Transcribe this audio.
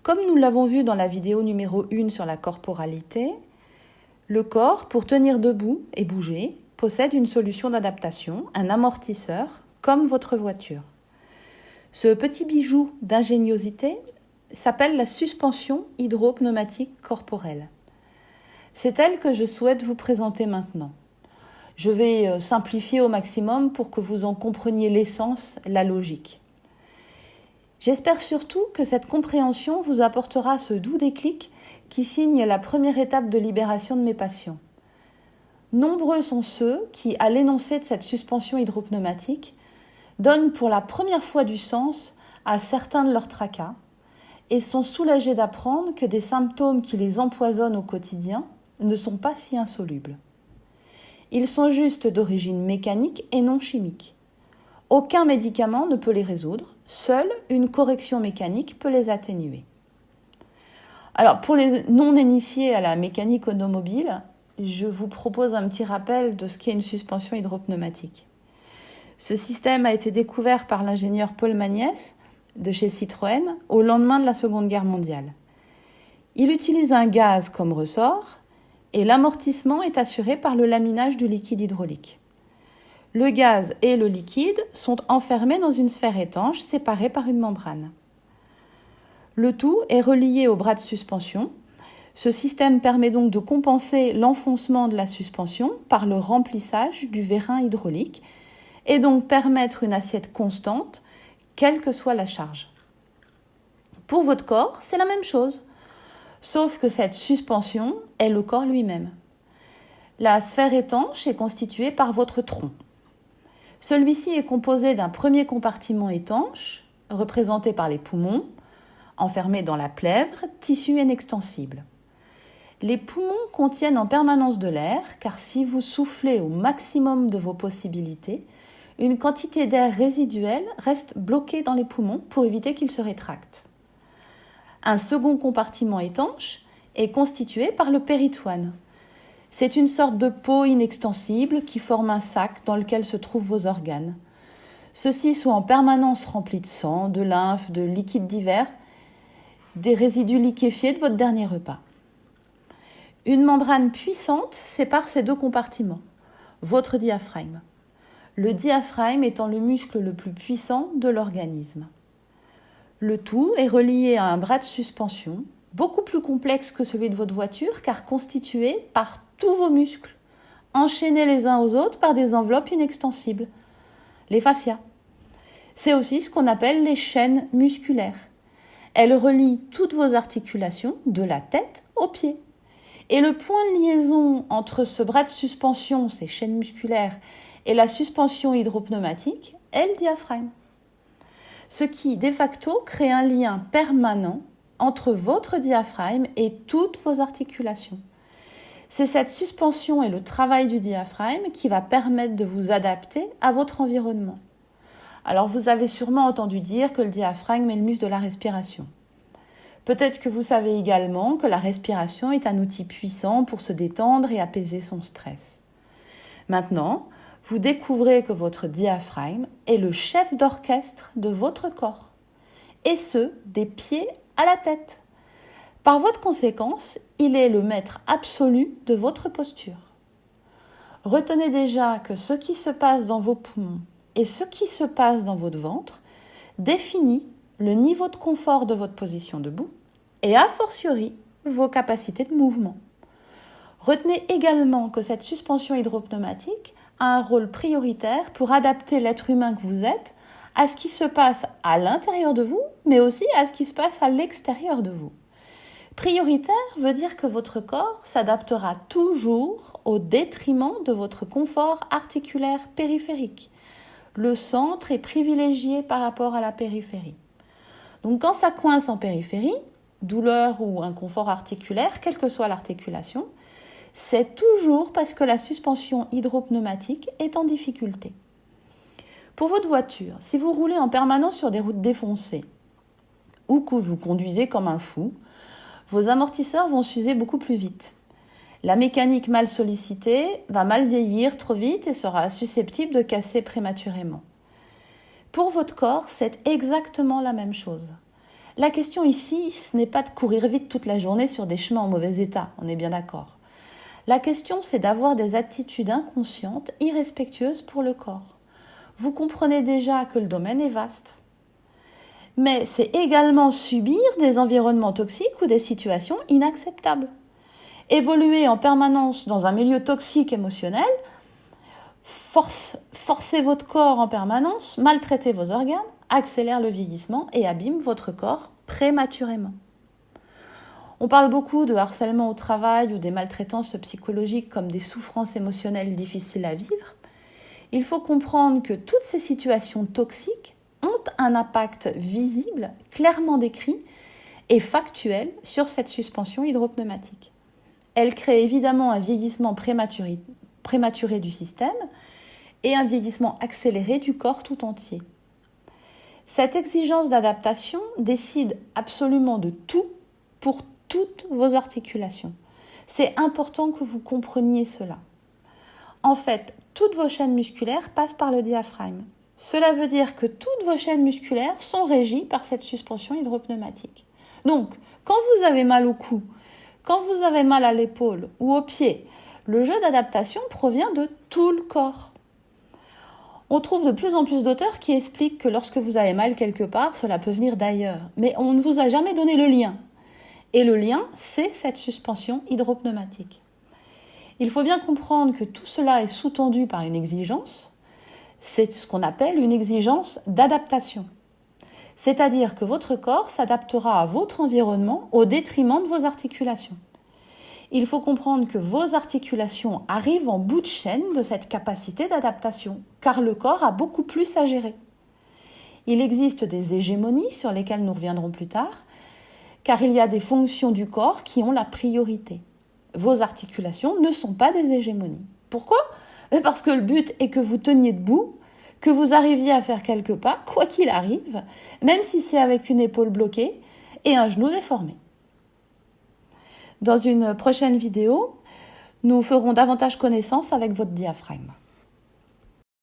Comme nous l'avons vu dans la vidéo numéro 1 sur la corporalité, le corps, pour tenir debout et bouger, possède une solution d'adaptation, un amortisseur, comme votre voiture. Ce petit bijou d'ingéniosité s'appelle la suspension hydropneumatique corporelle. C'est elle que je souhaite vous présenter maintenant. Je vais simplifier au maximum pour que vous en compreniez l'essence, la logique. J'espère surtout que cette compréhension vous apportera ce doux déclic qui signe la première étape de libération de mes patients. Nombreux sont ceux qui, à l'énoncé de cette suspension hydropneumatique, donnent pour la première fois du sens à certains de leurs tracas et sont soulagés d'apprendre que des symptômes qui les empoisonnent au quotidien ne sont pas si insolubles. Ils sont juste d'origine mécanique et non chimique. Aucun médicament ne peut les résoudre, seule une correction mécanique peut les atténuer. Alors, pour les non-initiés à la mécanique automobile, je vous propose un petit rappel de ce qu'est une suspension hydropneumatique. Ce système a été découvert par l'ingénieur Paul Magnès de chez Citroën au lendemain de la Seconde Guerre mondiale. Il utilise un gaz comme ressort et l'amortissement est assuré par le laminage du liquide hydraulique. Le gaz et le liquide sont enfermés dans une sphère étanche séparée par une membrane. Le tout est relié au bras de suspension. Ce système permet donc de compenser l'enfoncement de la suspension par le remplissage du vérin hydraulique et donc permettre une assiette constante, quelle que soit la charge. Pour votre corps, c'est la même chose, sauf que cette suspension est le corps lui-même. La sphère étanche est constituée par votre tronc. Celui-ci est composé d'un premier compartiment étanche, représenté par les poumons, enfermés dans la plèvre, tissu inextensible. Les poumons contiennent en permanence de l'air, car si vous soufflez au maximum de vos possibilités, une quantité d'air résiduel reste bloquée dans les poumons pour éviter qu'ils se rétractent. Un second compartiment étanche est constitué par le péritoine. C'est une sorte de peau inextensible qui forme un sac dans lequel se trouvent vos organes. Ceux-ci sont en permanence remplis de sang, de lymphe, de liquides divers, des résidus liquéfiés de votre dernier repas. Une membrane puissante sépare ces deux compartiments, votre diaphragme. Le diaphragme étant le muscle le plus puissant de l'organisme. Le tout est relié à un bras de suspension, beaucoup plus complexe que celui de votre voiture, car constitué par tous vos muscles, enchaînés les uns aux autres par des enveloppes inextensibles, les fascias. C'est aussi ce qu'on appelle les chaînes musculaires. Elles relient toutes vos articulations, de la tête aux pieds. Et le point de liaison entre ce bras de suspension, ces chaînes musculaires, et la suspension hydropneumatique est le diaphragme. Ce qui, de facto, crée un lien permanent entre votre diaphragme et toutes vos articulations. C'est cette suspension et le travail du diaphragme qui va permettre de vous adapter à votre environnement. Alors, vous avez sûrement entendu dire que le diaphragme est le muscle de la respiration. Peut-être que vous savez également que la respiration est un outil puissant pour se détendre et apaiser son stress. Maintenant, vous découvrez que votre diaphragme est le chef d'orchestre de votre corps, et ce, des pieds à la tête. Par voie de conséquence, il est le maître absolu de votre posture. Retenez déjà que ce qui se passe dans vos poumons et ce qui se passe dans votre ventre définit le niveau de confort de votre position debout et a fortiori vos capacités de mouvement. Retenez également que cette suspension hydropneumatique a un rôle prioritaire pour adapter l'être humain que vous êtes à ce qui se passe à l'intérieur de vous, mais aussi à ce qui se passe à l'extérieur de vous. Prioritaire veut dire que votre corps s'adaptera toujours au détriment de votre confort articulaire périphérique. Le centre est privilégié par rapport à la périphérie. Donc quand ça coince en périphérie, douleur ou inconfort articulaire, quelle que soit l'articulation, c'est toujours parce que la suspension hydropneumatique est en difficulté. Pour votre voiture, si vous roulez en permanence sur des routes défoncées ou que vous conduisez comme un fou, vos amortisseurs vont s'user beaucoup plus vite. La mécanique mal sollicitée va mal vieillir trop vite et sera susceptible de casser prématurément. Pour votre corps, c'est exactement la même chose. La question ici, ce n'est pas de courir vite toute la journée sur des chemins en mauvais état, on est bien d'accord. La question, c'est d'avoir des attitudes inconscientes, irrespectueuses pour le corps. Vous comprenez déjà que le domaine est vaste. Mais c'est également subir des environnements toxiques ou des situations inacceptables. Évoluer en permanence dans un milieu toxique émotionnel, forcer votre corps en permanence, maltraiter vos organes, accélère le vieillissement et abîme votre corps prématurément. On parle beaucoup de harcèlement au travail ou des maltraitances psychologiques comme des souffrances émotionnelles difficiles à vivre. Il faut comprendre que toutes ces situations toxiques ont un impact visible, clairement décrit et factuel sur cette suspension hydropneumatique. Elle crée évidemment un vieillissement prématuré du système et un vieillissement accéléré du corps tout entier. Cette exigence d'adaptation décide absolument de tout pour toutes vos articulations. C'est important que vous compreniez cela. En fait, toutes vos chaînes musculaires passent par le diaphragme. Cela veut dire que toutes vos chaînes musculaires sont régies par cette suspension hydropneumatique. Donc, quand vous avez mal au cou, quand vous avez mal à l'épaule ou au pied, le jeu d'adaptation provient de tout le corps. On trouve de plus en plus d'auteurs qui expliquent que lorsque vous avez mal quelque part, cela peut venir d'ailleurs. Mais on ne vous a jamais donné le lien. Et le lien, c'est cette suspension hydropneumatique. Il faut bien comprendre que tout cela est sous-tendu par une exigence. C'est ce qu'on appelle une exigence d'adaptation. C'est-à-dire que votre corps s'adaptera à votre environnement au détriment de vos articulations. Il faut comprendre que vos articulations arrivent en bout de chaîne de cette capacité d'adaptation, car le corps a beaucoup plus à gérer. Il existe des hégémonies sur lesquelles nous reviendrons plus tard, car il y a des fonctions du corps qui ont la priorité. Vos articulations ne sont pas des hégémonies. Pourquoi ? Parce que le but est que vous teniez debout, que vous arriviez à faire quelques pas, quoi qu'il arrive, même si c'est avec une épaule bloquée et un genou déformé. Dans une prochaine vidéo, nous ferons davantage connaissance avec votre diaphragme.